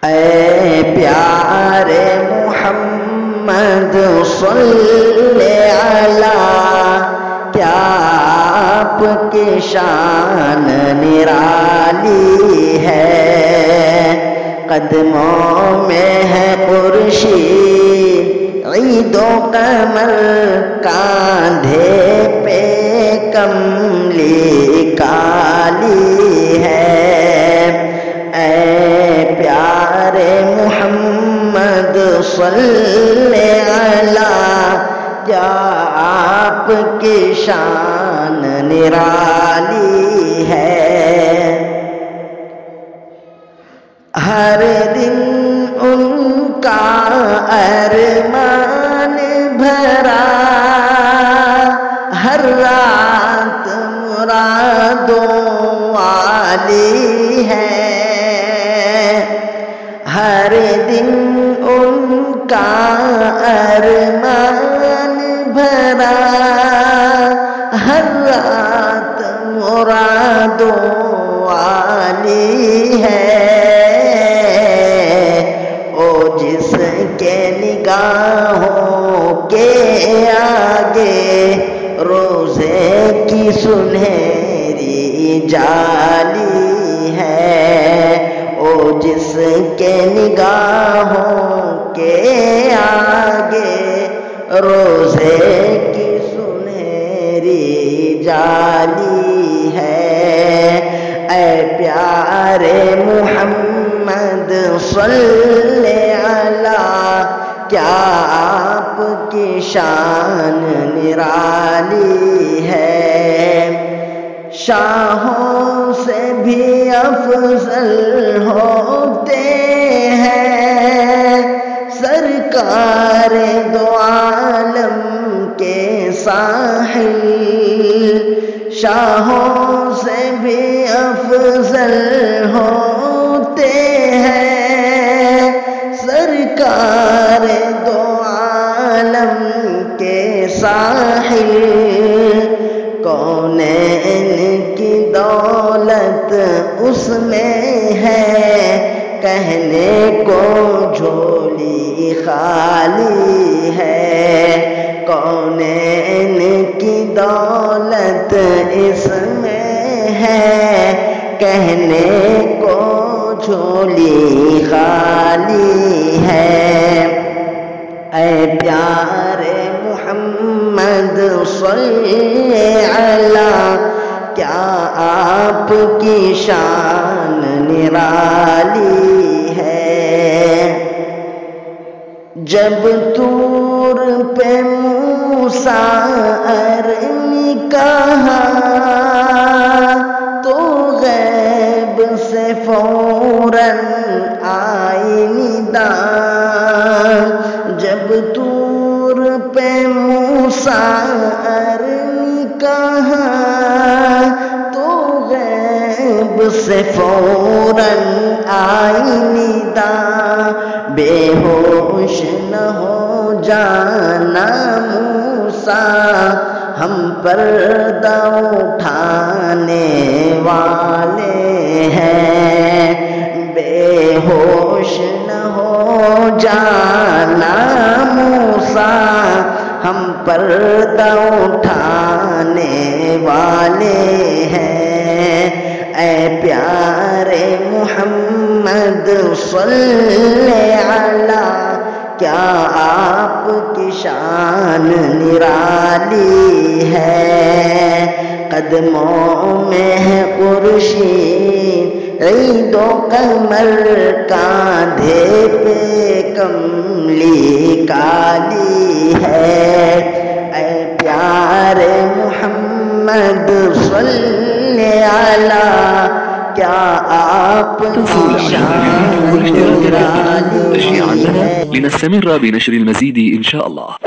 اے پیارے محمد صلی اللہ، کیا آپ کی شان نرالی ہے، قدموں میں ہے خورشید عید و قمر، کاندھے پہ کملی کالی ہے، اے پیارے محمد صلی اللہ، کیا آپ کی شان نرالی ہے، ہر دن ان کا ارمان بھرا، ہر رات مرادوں والی ہے، ہر دن ان کا ارمان بھرا، ہر رات مرادوں والی ہے، او جس کے نگاہوں کے آگے روزے کی سنہری جالی ہے، او جس کے نگاہوں کے آگے روزے کی سنہری جالی ہے، اے پیارے محمد صلی اللہ، کیا آپ کی شان نرالی ہے، شاہوں سے بھی افضل ہوتے ہیں سرکار دو عالم کے ساحل، شاہوں سے بھی افضل ہوتے ہیں سرکار دو عالم کے ساحل، کونین کی دولت اس میں ہے، کہنے کو جھولی خالی ہے، کونین کی دولت اس میں ہے، کہنے کو جھولی خالی ہے، اے پیارے محمد صلی اللہ، کیا آپ کی شان نرالی ہے، جب طور پہ موسیٰ ارمی کہا تو غیب سے فوراً آئی ندا، جب طور پہ موسیٰ ارمی کہا تو غیب سے فوراً آئی ندا، بے ہوش نہ ہو جانا موسیٰ، ہم پردہ اٹھانے والے ہیں، بے ہوش نہ ہو جانا موسیٰ، ہم پردہ اٹھانے والے ہیں، اے پیارے محمد صلی اللہ، کیا آپ کی شان نرالی ہے، قدموں میں ہے خورشید عید و قمر، کاندھے پہ کملی کالی ہے، اے پیارے محمد صلی اللہ، کیا آپ کی شان نرالی ہے۔ لنستمر بنشر المزيد إن شاء الله.